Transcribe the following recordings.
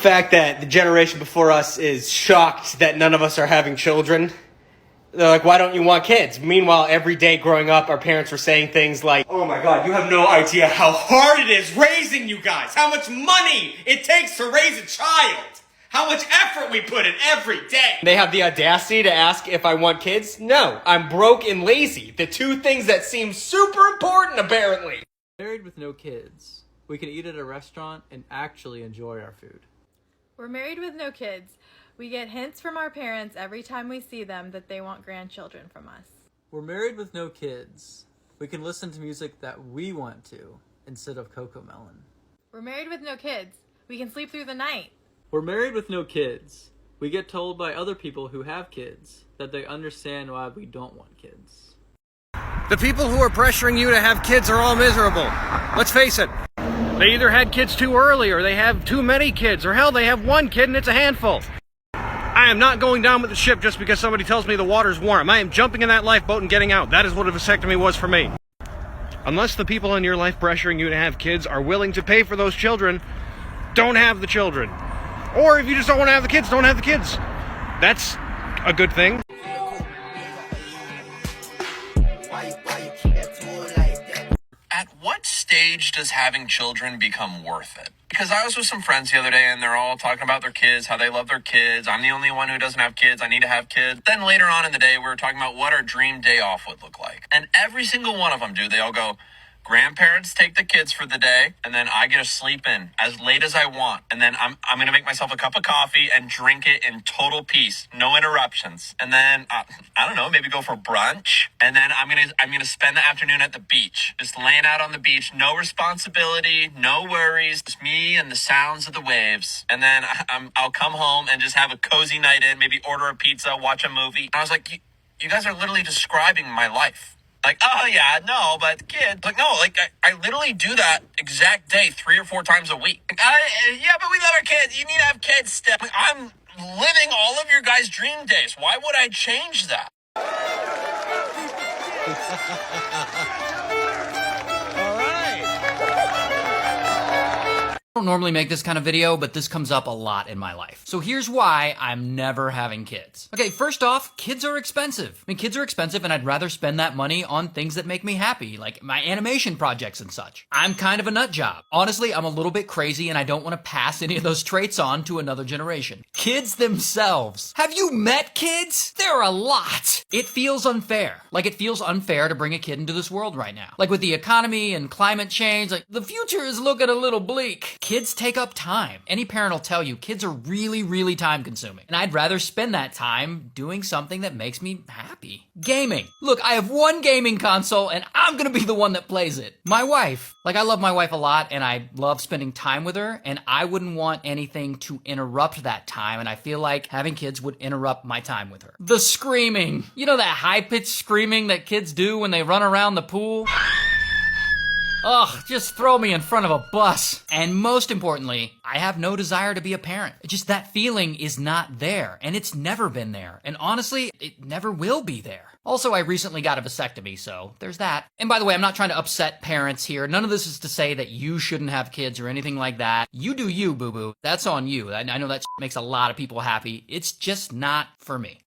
fact that the generation before us is shocked that none of us are having children. They're like, why don't you want kids? Meanwhile, every day growing up, our parents were saying things like, oh my God, you have no idea how hard it is raising you guys. How much money it takes to raise a child. How much effort we put in every day. They have the audacity to ask if I want kids? No, I'm broke and lazy. The two things that seem super important, apparently. Married with no kids. We can eat at a restaurant and actually enjoy our food. We're married with no kids. We get hints from our parents every time we see them that they want grandchildren from us. We're married with no kids. We can listen to music that we want to, instead of Cocomelon. We're married with no kids. We can sleep through the night. We're married with no kids. We get told by other people who have kids that they understand why we don't want kids. The people who are pressuring you to have kids are all miserable. Let's face it. They either had kids too early, or they have too many kids, or hell, they have one kid and it's a handful. I am not going down with the ship just because somebody tells me the water's warm. I am jumping in that lifeboat and getting out. That is what a vasectomy was for me. Unless the people in your life pressuring you to have kids are willing to pay for those children, don't have the children. Or if you just don't want to have the kids, don't have the kids. That's a good thing. At what stage does having children become worth it? Because I was with some friends the other day and they're all talking about their kids, how they love their kids. I'm the only one who doesn't have kids. I need to have kids. Then later on in the day, we were talking about what our dream day off would look like. And every single one of them do. They all go, grandparents take the kids for the day, and then I get to sleep in as late as I want. And then I'm going to make myself a cup of coffee and drink it in total peace. No interruptions. And then, I don't know, maybe go for brunch. And then I'm going to spend the afternoon at the beach. Just laying out on the beach. No responsibility, no worries. Just me and the sounds of the waves. And then I'll come home and just have a cozy night in, maybe order a pizza, watch a movie. And I was like, you guys are literally describing my life. Like, oh yeah, no, but kids. Like, no, like, I literally do that exact day 3 or 4 times a week. Like, yeah, but we love our kids. You need to have kids still. Like, I'm living all of your guys' dream days. Why would I change that? I don't normally make this kind of video, but this comes up a lot in my life. So here's why I'm never having kids. Okay, first off, kids are expensive. I mean, kids are expensive and I'd rather spend that money on things that make me happy, like my animation projects and such. I'm kind of a nut job. Honestly, I'm a little bit crazy and I don't want to pass any of those traits on to another generation. Kids themselves. Have you met kids? There are a lot. It feels unfair. Like it feels unfair to bring a kid into this world right now. Like with the economy and climate change, like the future is looking a little bleak. Kids take up time. Any parent will tell you kids are really, really time consuming. And I'd rather spend that time doing something that makes me happy. Gaming. Look, I have one gaming console and I'm gonna be the one that plays it. My wife. Like I love my wife a lot and I love spending time with her and I wouldn't want anything to interrupt that time and I feel like having kids would interrupt my time with her. The screaming. You know that high-pitched screaming that kids do when they run around the pool? Ugh, just throw me in front of a bus. And most importantly, I have no desire to be a parent. Just that feeling is not there, and it's never been there. And honestly, it never will be there. Also, I recently got a vasectomy, so there's that. And by the way, I'm not trying to upset parents here. None of this is to say that you shouldn't have kids or anything like that. You do you, boo-boo. That's on you. I know that makes a lot of people happy. It's just not for me.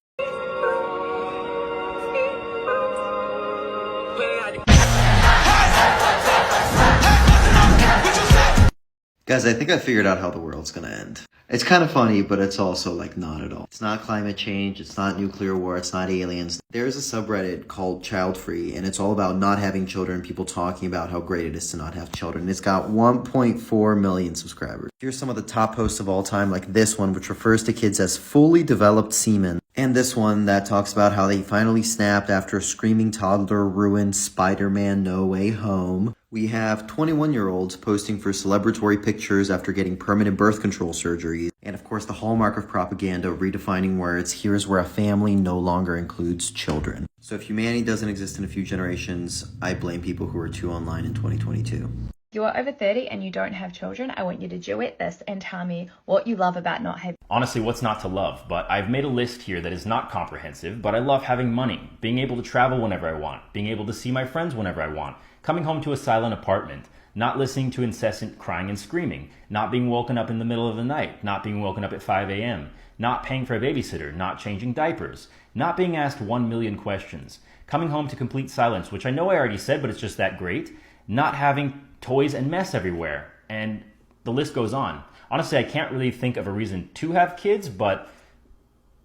Guys, I think I figured out how the world's gonna end. It's kind of funny, but it's also like not at all. It's not climate change, it's not nuclear war, it's not aliens. There's a subreddit called Child Free, and it's all about not having children, people talking about how great it is to not have children. It's got 1.4 million subscribers. Here's some of the top posts of all time, like this one, which refers to kids as fully developed semen. And this one that talks about how they finally snapped after a screaming toddler ruined Spider-Man No Way Home. We have 21-year-olds posting for celebratory pictures after getting permanent birth control surgeries. And of course, the hallmark of propaganda, redefining words, here's where a family no longer includes children. So if humanity doesn't exist in a few generations, I blame people who are too online in 2022. You are over 30 and you don't have children. I want you to duet this and tell me what you love about not having. Honestly, what's not to love? But I've made a list here that is not comprehensive, but I love having money, being able to travel whenever I want, being able to see my friends whenever I want, coming home to a silent apartment, not listening to incessant crying and screaming, not being woken up in the middle of the night, not being woken up at 5 a.m., not paying for a babysitter, not changing diapers, not being asked 1 million questions, coming home to complete silence, which I know I already said, but it's just that great, not having toys and mess everywhere, and the list goes on. Honestly, I can't really think of a reason to have kids, but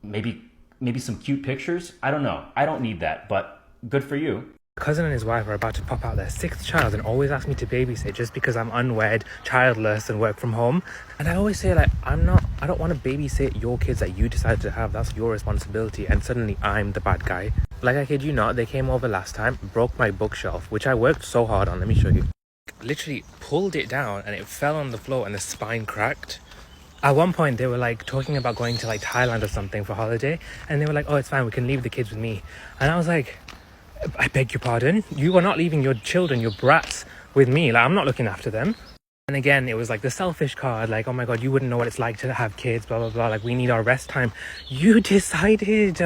maybe some cute pictures? I don't know. I don't need that, but good for you. Cousin and his wife are about to pop out their 6th child and always ask me to babysit just because I'm unwed, childless, and work from home. And I always say, like, I don't want to babysit your kids that you decided to have. That's your responsibility. And suddenly I'm the bad guy. Like, I kid you not, they came over last time, broke my bookshelf, which I worked so hard on. Let me show you. Literally pulled it down and it fell on the floor and the spine cracked. At one point, they were like talking about going to like Thailand or something for holiday. And they were like, oh, it's fine. We can leave the kids with me. And I was like, I beg your pardon. You are not leaving your children, your brats, with me. Like, I'm not looking after them. And again, it was like the selfish card. Like, oh my God, you wouldn't know what it's like to have kids, blah, blah, blah. Like, we need our rest time. You decided.